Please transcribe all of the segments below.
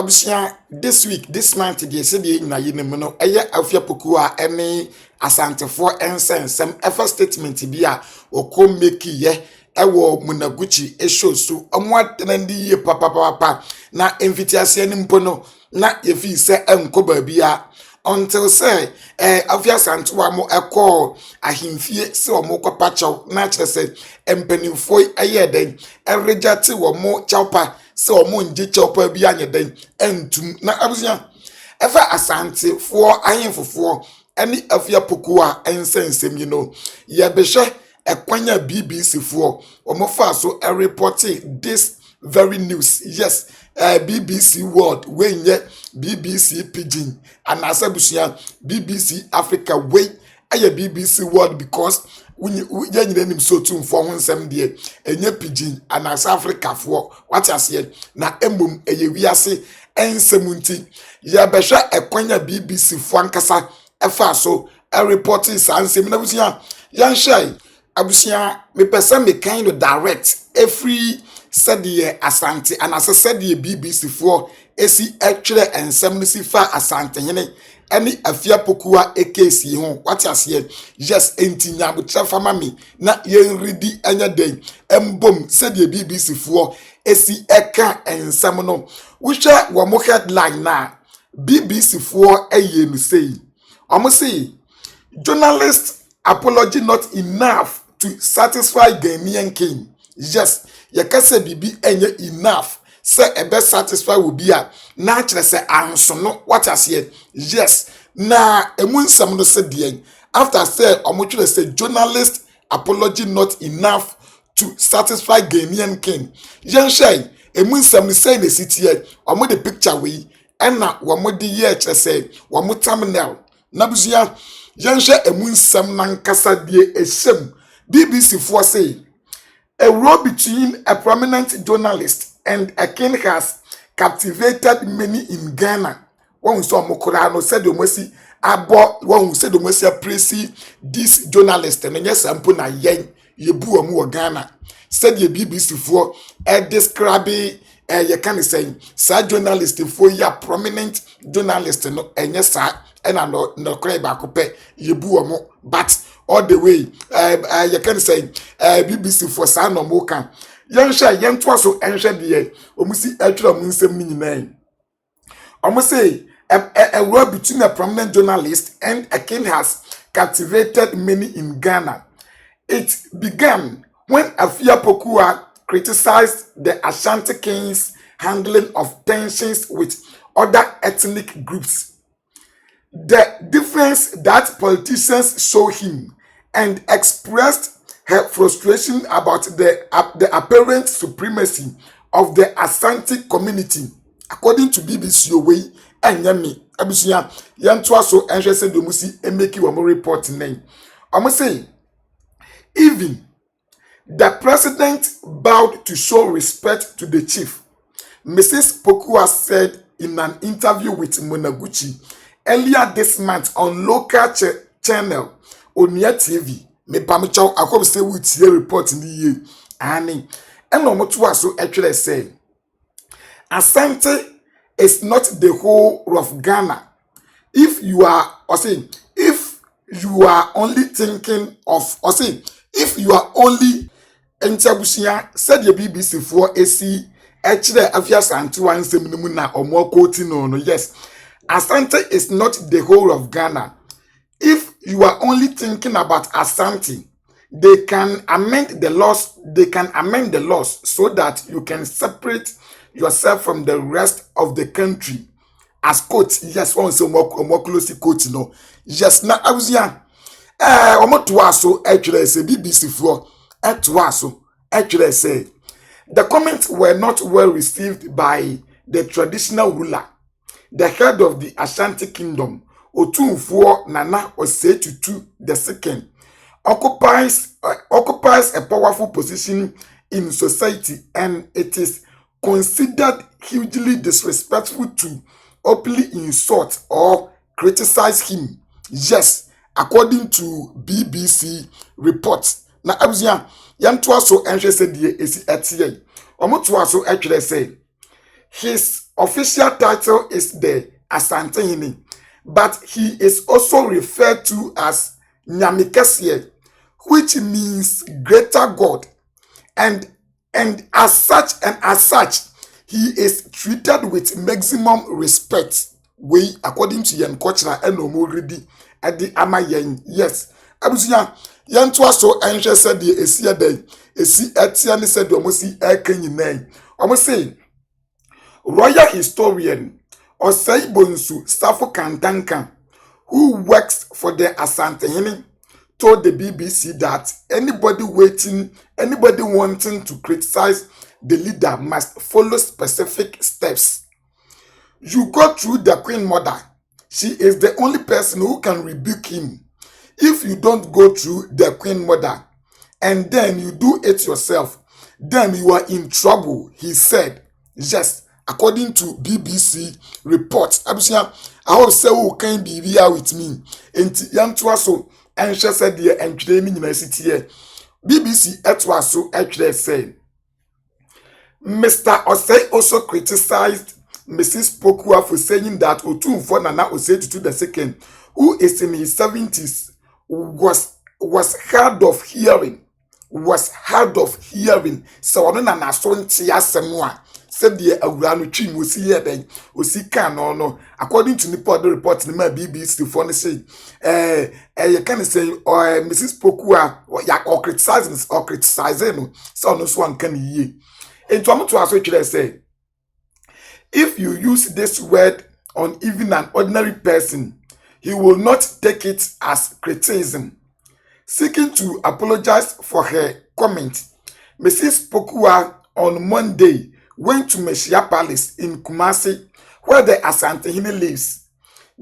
Abusia, this week, this month, they said na yinimono. Eye Afua Pokua any Asantehene ensen some effort statement bia oko make ye ewo Munaguchi show so omwa tendi ye papa na invitiation ni mpono na ye fi se enko babia until say Afua Santua mo ekọ ahimfie se omo kopa chaw na kire se empanimfo eye den erejate wo mo chawpa se omo nje chawpa bi anyeden entum na abusia efa asante fo ahemfofo ani Afua Pokua ensensem ye behwe ekwanya BBC fo omo fa so reporting this very news. Yes, BBC World wenye BBC Pidgin and asabusia BBC Africa way aye BBC World because we nim so too for onsem de enye Pidgin and as Africa for what as na embum eye wiase ensemunti ya behwe ekwanya BBC fo ankasa efa so reporting sansem na busia yan shai abusia me person me kind of direct every said the Asante and as I said the BBC for AC actually and some fa Asantehene any Afua Pokua AKC hon what you say just entinya butra fama me na yen ready anya day embom said the BBC for AC eka and some no which wa mo headline na BBC for eye say almost say journalist apology not enough to satisfy Ghanaian king. Yes, ye kase bibi enye enough say ebe satisfy will be a na kire say anso no what as here. Yes, na emunsam no say de after say omo say journalist apology not enough to satisfy Ghanaian king. Yen shey emunsam no say the city here omo the picture we na womo de ye kire say womo thumbnail na busia yen shey emunsam nankasa de esem BBC for say a row between a prominent journalist and a king has captivated many in Ghana. One saw Mokorano said the mercy abo one said the mercy praise this journalist and yes ampuna yen yebu omu Ghana said the BBC for a describe you can say sir journalist for ya prominent journalist no and yes sir and I no cry back yebu omu but all the way you can say BBC for san no mo kan yan sha yan to so enhwe de omusi atwa munsem ni nyina omo say a war between a prominent journalist and a king has captivated many in Ghana. It began when Afua Pokua criticized the Ashanti king's handling of tensions with other ethnic groups. The difference that politicians show him and expressed her frustration about the apparent supremacy of the Asante community. According to BBC Away and Yami, Abusia, Yantua so interested to Musi and make you a more report name. I must say, even the president bowed to show respect to the chief. Mrs. Pokua said in an interview with Munaguchi earlier this month on local channel Onia TV. Me pamichaw akob say we tie report in the year. Ani eno moto so actually say Asante is not the whole of Ghana. If you are only thinking of if you are only Entabusia said the BBC for AC actually Afua Santua nsem na omo quoting no yes Asante is not the whole of Ghana. If you are only thinking about Asante, they can amend the laws. They can amend the laws so that you can separate yourself from the rest of the country. As quote, yes, one so more closely quote, no. Yes, now I was young. So actually say BBC for so actually say the comments were not well received by the traditional ruler, the head of the Ashanti kingdom. Otunfuo Nana Osetutu II occupies a powerful position in society and it is considered hugely disrespectful to openly insult or criticize him. Yes, according to BBC reports. Na abusia yanto aso enhwe se die esi atie. Omoto aso actually say his official title is the Asantehene, but he is also referred to as Nyamikesie, which means greater God, and as such he is treated with maximum respect. We according to yen culture and omoridi at the amayen. Yes, abusuya yen to so enhwe said the esia day esi etia ne said omosi eken nyinai. Omo say royal historian Osei Bonsu Safo Kantanka, who works for the Asantehene, told the BBC that anybody wanting to criticize the leader must follow specific steps. You go through the Queen Mother. She is the only person who can rebuke him. If you don't go through the Queen Mother and then you do it yourself, then you are in trouble, he said. Yes, according to BBC reports. Abusia, I hope say who can be here with me. Enti yantua so enhwe said the entwede mi university here. BBC etwa so etwede say Mr. Osei also criticized Mrs. Pokua for saying that Otumfo Nana Osei Tutu II, who is in his 70s, was hard of hearing. So on na Asonti asemwa said the awurano twim osi here den osi kan no according to the report in my BBC for say you can say Mrs. Pokua or criticizing no so no so kan yie. Into am to aso kire say if you use this word on even an ordinary person, he will not take it as criticism. Seeking to apologize for her comment, Mrs. Pokua on Monday went to Meshia Palace in Kumasi, where the Asantehene lives,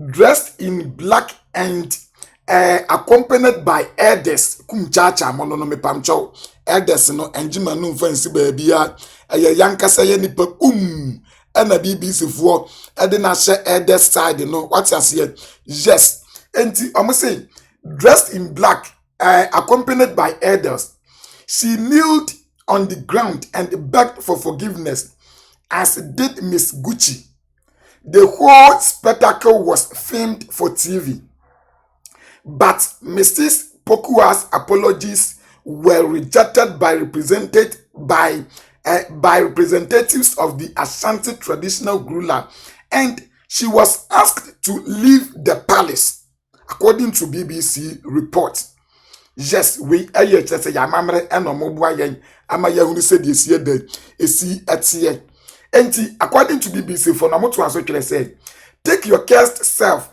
dressed in black and accompanied by elders. Kumchacha mono me pamcho elders no enjima no fancy baby ya yankasa ye nipa and a BBC for na share elders side no what you say. Yes, enti almost say dressed in black, accompanied by elders. She kneeled on the ground and begged for forgiveness, as did Miss Gucci. The whole spectacle was filmed for TV. But Mrs. Pokua's apologies were rejected by representatives of the Ashanti traditional ruler, and she was asked to leave the palace, according to BBC reports. Yes, we say yamamre eno mobua yen ama yahunu se de sie de esi etie. Enti according to BBC for na moto aso kire say take your cursed self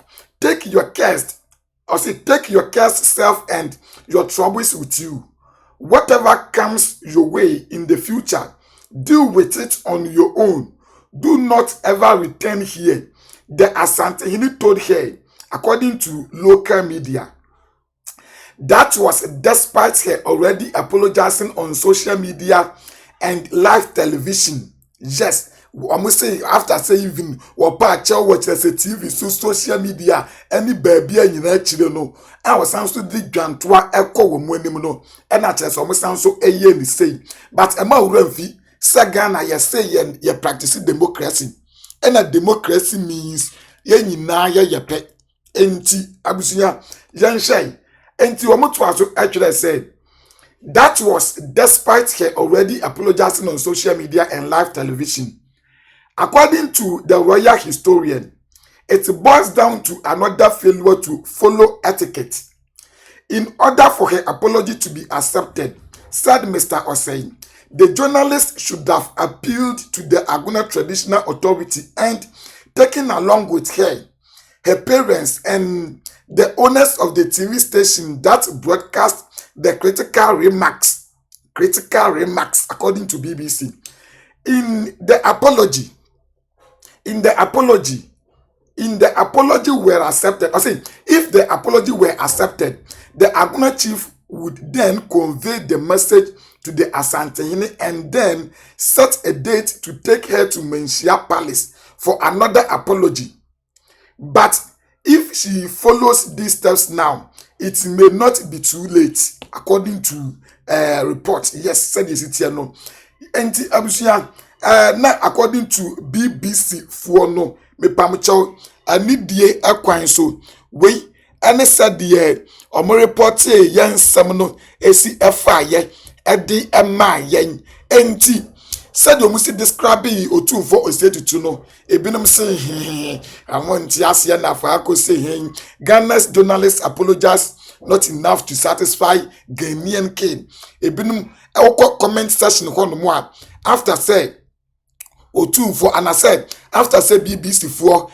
and your troubles with you. Whatever comes your way in the future, deal with it on your own. Do not ever return here, the Asantehene told her, according to local media. That was despite her already apologizing on social media and live television. Yes, almost say after say even watch a TV, so social media, any baby in your no. I was sounds to the grantwa echo no, and I just almost sound so a year say. But a more renfi, Sagana, you say and you practice democracy. And a democracy means ye na ye pet. Enti abusuya yan shay. And to actually said that was despite her already apologizing on social media and live television. According to the royal historian, it boils down to another failure to follow etiquette. In order for her apology to be accepted, said Mr. Osei, the journalist should have appealed to the Aguna Traditional Authority and taken along with her parents and the owners of the TV station that broadcast the critical remarks, according to BBC. In the apology were accepted. I say, if the apology were accepted, the Aguna chief would then convey the message to the Asantehene and then set a date to take her to Menchia Palace for another apology. But if she follows these steps now, it may not be too late, according to reports. Yes, said yes, it here no. Enti abusia na according to BBC for no me pamcho anidie akwan so we ene said the omo report yen nsem no esi efa ye edi ema yen enti said you must describe otumfo osetutu no ebinom say amon ti ase na fa akose Ghana's journalists apologize not enough to satisfy Ghanaian king ebinom comment section hono a after say otumfo and I said after say BBC for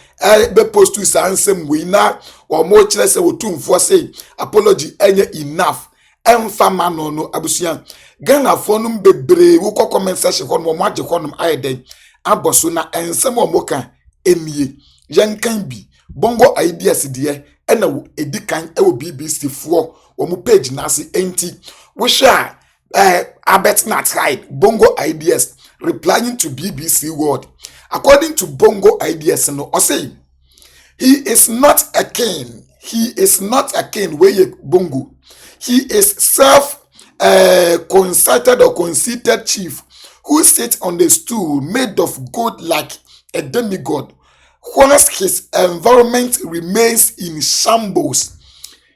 be post to ansem we na or more kire say otumfo say apology enye enough emfama no abusuan Ghana for num bebre wo comment section ho no mo age ho num ayeden aboso na ensem o moka enie yankan bi bongo ideas de na wo edikan e wo BBC for o mo page na se enti wo sha abet not right bongo ideas replying to BBC World. According to Bongo Ideas, no, or say he is not a king. He is not a king. Where Bongo, he is concerted or conceited chief who sits on the stool made of gold like a demigod, whilst his environment remains in shambles.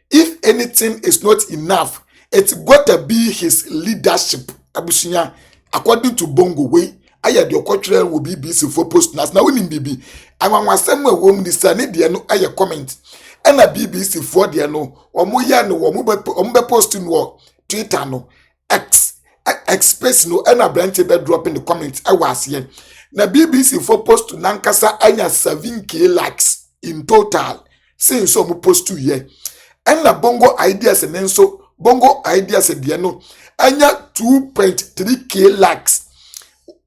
If anything is not enough, it's got to be his leadership. Abusinya. According to Bongo way, I had your cultural will be busy for post nas now in BB. I want somewhere woman this sunny dear no I comment. And a BBC for dear no or moya no or mube posting war Twitter no X express no and a branch bed drop in the comments I was here. Na BBC for post to Nankasa anya 7k likes in total since so mu post 2 year. And na Bongo ideas and then so Bongo ideas dear no anya 2.3k likes.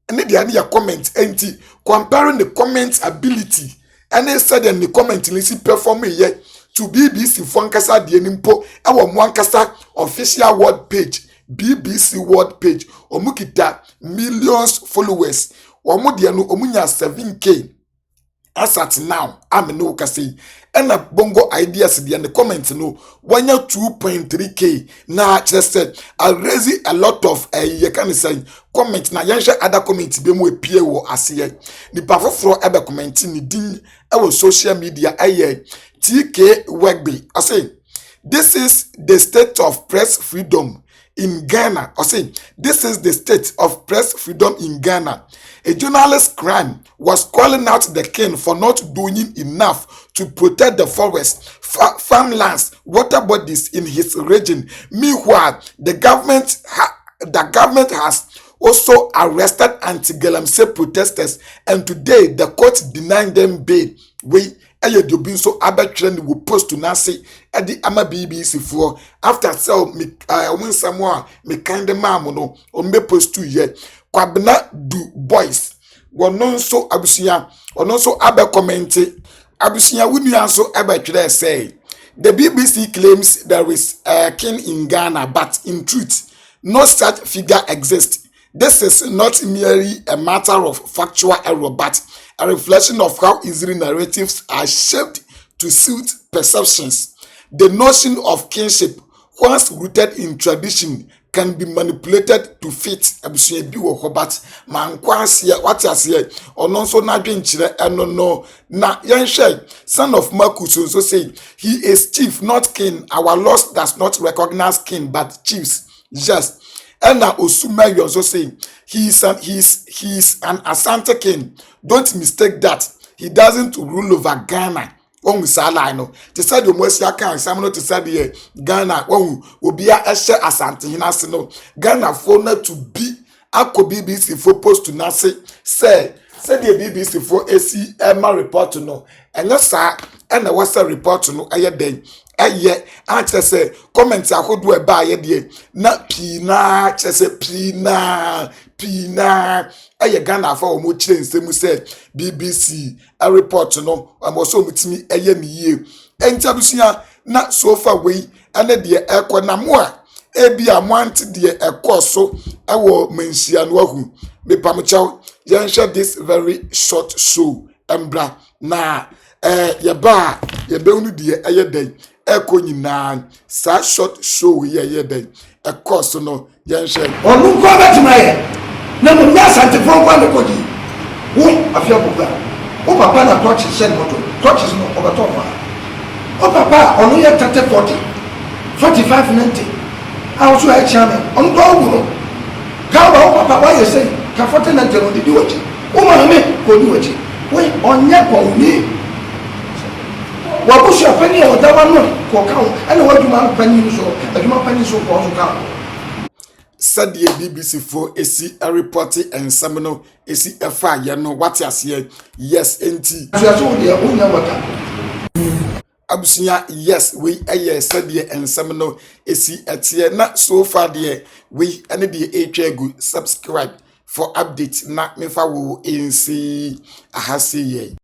And the your comment empty comparing the comment ability and they said in the comment listen performing yet to BBC Funkasa the Nimpo our Mwankasa official word page BBC word page omukita millions followers omudiano omunya 7k as at now I'm no kasi and a Bongo ideas the comment no 2.3k na just said I raise a lot of you can say comment na yansha other comment be mu epie wo ase ni pafoforo ebe comment ni din e social media TK Wegby I say this is the state of press freedom in Ghana. I say this is the state of press freedom in Ghana. A journalist crime was calling out the king for not doing enough to protect the forest, farmlands, water bodies in his region. Meanwhile, the government has also arrested anti-GhanaCelebrities protesters, and today the court denied them bail. Eye do bin so abetrend will post to Nancy at the ama BBC for after sell me Samoa me kind mam no on me post 2 year kwabna du boys wonon so abusia onon so abe comment abusia wunu so abetrend say the BBC claims there is a king in Ghana, but in truth no such figure exists. This is not merely a matter of factual error, but a reflection of how easily narratives are shaped to suit perceptions. The notion of kingship, once rooted in tradition, can be manipulated to fit abusuabi wo hobat mankwanse what as here ono so na dwenchire eno no na yenhwe son of Marcus so say he is chief not king. Our laws does not recognize king but chiefs. Yes. And now Osuma you also say he's an Asantehene. Don't mistake that. He doesn't rule over Ghana. When we say no, to say the most you can some to say the Ghana when we be a Asantehene no Ghana for not to be ako BBC for post to na say the BBC for AC Emma report no and yes sir and the what's report no aye den aye answer say comments ahodo e ba aye de na pina chese pina aye Ghana for o mo kire nsem say BBC a report no amoso mutimi aye ni ye entabusia na so far we ane de ekọ na mo a ebi amount de ekọ so ewo mensia no ahu me pamchaw yenhwe this very short show embra na yebe unu de ayeden ekọ nyina sa short show ye den ekọ so no yenhwe onu ko betima ye na mo nya Asantefo kwa ne kodi wo Afua Pokua o papa na clutch send moto clutches no obato fa o papa onu ye 30 40 45 90 also a chairman on do wo ka ba o papa why you say ka 40 90 no di wachi o ma me ko di wachi we onye ko ni wa busu apani o da wa no ko ka o ene wa duma pani so aduma pani so ko so ka said the BBC for esi a reporting and seminal esi efa ye no what ase yes enti so de o nya wata abusunya yes we said the and seminal esi etie na so far there we ane the atwa subscribe for updates na mefa wo nsi ahase ye